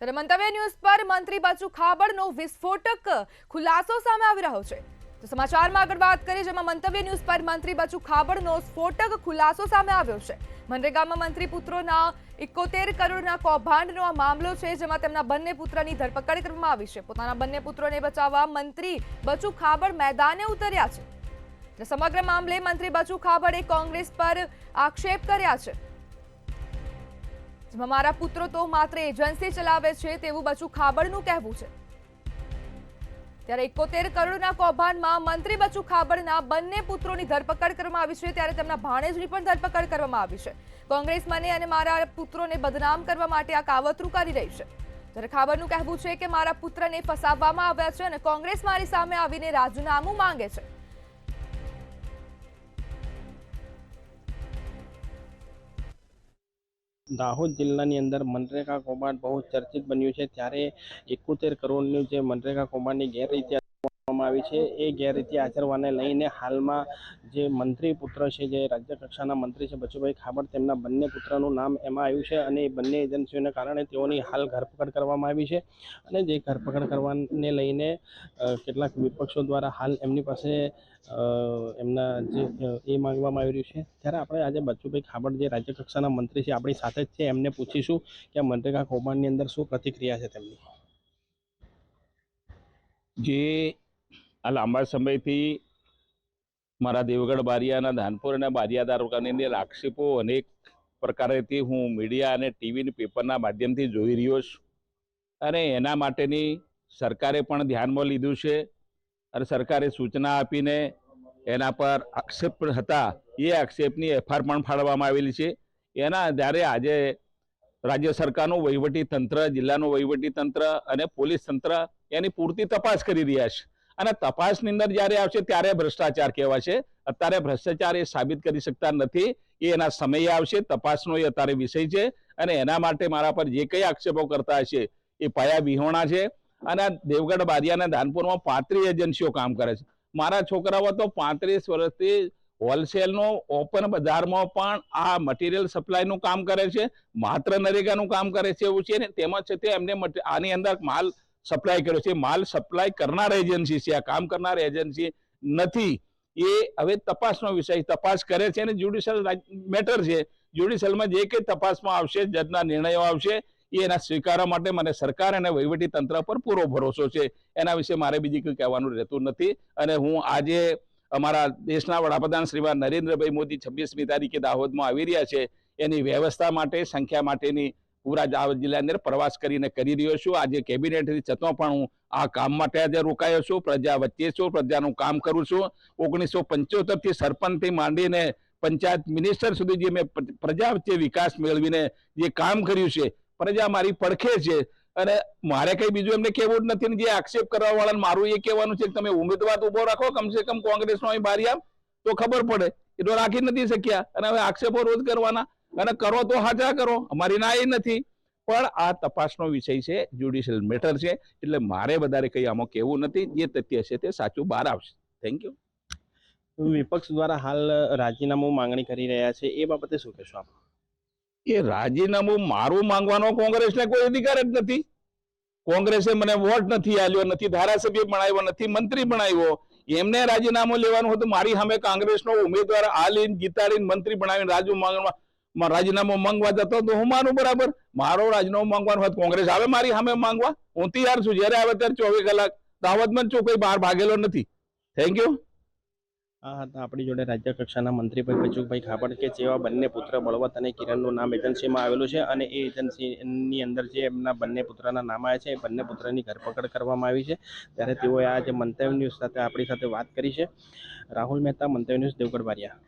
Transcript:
ત્યારે મંતવ્ય ન્યૂઝ પર મંત્રી બચુ ખાબડનો વિસ્ફોટક ખુલાસો સામે આવી રહ્યો છે। તો સમાચારમાં આગળ વાત કરીએ જેમાં મંતવ્ય ન્યૂઝ પર મંત્રી બચુ ખાબડનો સ્ફોટક ખુલાસો સામે આવ્યો છે। મનરેગામાં મંત્રી પુત્રોના 71 કરોડના કૌભાંડનો આ મામલો છે, જેમાં તેમના બંને પુત્રની ધરપકડ કરવામાં આવી છે। પોતાના બંને પુત્રોને બચાવવા મંત્રી બચુ ખાબડ મેદાને ઉતર્યા છે। સમગ્ર મામલે મંત્રી બચુ ખાબડે કોંગ્રેસ પર આક્ષેપ કર્યા છે। મારા પુત્રો તો માત્ર એજન્સી ચલાવે છે તેવું બચુ ખાબડનું કહેવું છે। ત્યારે 71 કરોડના કૌભાંડમાં મંત્રી બચુ ખાબડના બંને પુત્રોની ધરપકડ કરવામાં આવી છે, ત્યારે તેમના ભાણેજની પણ ધરપકડ કરવામાં આવી છે। કોંગ્રેસ મને અને મારા પુત્રોને બદનામ કરવા માટે આ કાવતરું કરી રહી છે। ત્યારે ખાબડનું કહેવું છે કે મારા પુત્રને ફસાવવામાં આવ્યા છે અને કોંગ્રેસ મારી સામે આવીને રાજીનામું માંગે છે। દાહોદ જિલ્લાની અંદર મનરેગા કૌભાંડ બહુ ચર્ચિત બન્યું છે। ત્યારે 71 કરોડની જે મનરેગા કૌભાંડની ગેરરીતિ આચરવામાં આવી છે, એ ગેરરીતિ આચરવાને લઈને હાલમાં જે મંત્રી પુત્ર છે, જે રાજ્ય કક્ષાના મંત્રી છે બચુભાઈ ખાબડ, તેમના બંને પુત્રનું નામ એમાં આવ્યું છે અને એ બંને એજન્સીઓને કારણે તેઓની હાલ ધરપકડ કરવામાં આવી છે। અને જે ધરપકડ કરવાને લઈને કેટલાક વિપક્ષો દ્વારા હાલ એમની પાસે એમના જે એ માંગવામાં આવી રહ્યું છે। ત્યારે આપણે આજે બચુભાઈ ખાબડ જે રાજ્ય કક્ષાના મંત્રી છે આપણી સાથે જ છે, એમને પૂછીશું કે મનરેગા કૌભાંડની અંદર શું પ્રતિક્રિયા છે તેમની। જે આ લાંબા સમયથી મારા દેવગઢ બારિયાના ધાનપુર અને બારિયા તાલુકાની અંદર આક્ષેપો અનેક પ્રકારેથી હું મીડિયા અને ટીવી પેપરના માધ્યમથી જોઈ રહ્યો છું અને એના માટેની સરકારે પણ ધ્યાનમાં લીધું છે અને સરકારે સૂચના આપીને એના પર આક્ષેપ હતા, એ આક્ષેપની એફઆઈઆર પણ ફાળવવામાં આવેલી છે। એના આધારે આજે રાજ્ય સરકારનું વહીવટી તંત્ર, જિલ્લાનું વહીવટી તંત્ર અને પોલીસ તંત્ર એની પૂરતી તપાસ કરી રહ્યા છે અને તપાસની અંદર જ્યારે આવશે ત્યારે ભ્રષ્ટાચાર કહેવાશે। અત્યારે ભ્રષ્ટાચાર એ સાબિત કરી શકતા નથી, એ એના સમયે આવશે। તપાસનો એ અત્યારે વિષય છે અને એના માટે મારા પર જે કંઈ આક્ષેપો કરતા હશે એ પાયા વિહોણા છે। અને દેવગઢ બારિયાના ધાનપુરમાં 35 એજન્સીઓ કામ કરે છે। મારા છોકરાઓ તો 35 વર્ષથી હોલસેલનો ઓપન બજારમાં પણ આ મટીરિયલ સપ્લાયનું કામ કરે છે, માત્ર નરેગાનું કામ કરે છે એવું છે ને। તેમાં છતાં એમને આની અંદર માલ સપ્લાય કર્યો છે। માલ સપ્લાય કરનાર એજન્સી છે, આ કામ કરનાર એજન્સી નથી। એ હવે તપાસનો વિષય, તપાસ કરે છે અને જ્યુડિશિયલ મેટર છે। જ્યુડિશિયલમાં જે કંઈ તપાસમાં આવશે, જજના નિર્ણયો આવશે, એ એના સ્વીકારવા માટે મને સરકાર અને વહીવટી તંત્ર પર પૂરો ભરોસો છે। એના વિશે મારે બીજી કંઈ કહેવાનું રહેતું નથી। અને હું આજે અમારા દેશના વડાપ્રધાન શ્રીમાન નરેન્દ્રભાઈ મોદી 26મી તારીખે દાહોદમાં આવી રહ્યા છે, એની વ્યવસ્થા માટે, સંખ્યા માટેની પૂરા દાહોદ જિલ્લાની અંદર પ્રવાસ કરીને કરી રહ્યો છું। આજે કેબિનેટથી છતાં પણ હું આ કામ માટે આજે રોકાયો છું, પ્રજા વચ્ચે છું, પ્રજાનું કામ કરું છું। 1975થી સરપંચથી માંડીને પંચાયત મિનિસ્ટર સુધી જે મેં પ્રજા વચ્ચે વિકાસ મેળવીને જે કામ કર્યું છે, પ્રજા મારી પડખે છે અને મારે કઈ બીજું એમને કહેવું જ નથી। જે આક્ષેપ કરવા વાળાને મારું એ કહેવાનું છે કે તમે ઉમેદવાર ઉભો રાખો કમસે કમ કોંગ્રેસનો અહીં બારિયા, તો ખબર પડે। એ તો રાખી નથી શક્યા અને હવે આક્ષેપો રોજ કરવાના, અને કરો તો હાજા કરો, અમારી ના એ નથી, પણ આ તપાસનો વિષય છે, જ્યુડિશિયલ મેટર છે, એટલે મારે વધારે કંઈ આમાં કહેવું નથી। જે તથ્ય છે તે સાચું બહાર આવશે। Thank you. વિપક્ષ દ્વારા હાલ રાજીનામું માંગણી કરી રહ્યા છે, એ બાબતે શું કહેશો આપ? એ રાજીનામું મારું માંગવાનો કોંગ્રેસને કોઈ અધિકાર જ નથી। કોંગ્રેસે મને વોટ નથી આલ્યો, નથી ધારાસભ્ય બનાવ્યો, નથી મંત્રી બનાવ્યો। એમને રાજીનામું લેવાનું હતું, મારી સામે કોંગ્રેસનો ઉમેદવાર આલીને જીતાડીને મંત્રી બનાવીને રાજીનામું માંગવા જતો તો હું માનું બરાબર। મારો રાજીનામું માંગવાનું હોત, કોંગ્રેસ આવે મારી સામે માંગવા, હું તૈયાર છું। જયારે આવે ત્યારે 24 કલાક દાવતમાં છું, કોઈ બહાર ભાગેલો નથી। Thank you. આ હતા આપણી જોડે રાજ્ય કક્ષાના મંત્રી બચુભાઈ ખાબડ, કે જેવા બંને પુત્ર બળવંત અને કિરણનું નામ એજન્સીમાં આવેલું છે અને એ એજન્સીની અંદર જે એમના બંને પુત્રના નામ આવ્યા છે, એ બંને પુત્રની ધરપકડ કરવામાં આવી છે। ત્યારે તેઓએ આ જે મંતવ્ય ન્યૂઝ સાથે આપણી સાથે વાત કરી છે। રાહુલ મહેતા, મંતવ્ય ન્યૂઝ, દેવગઢ બારિયા।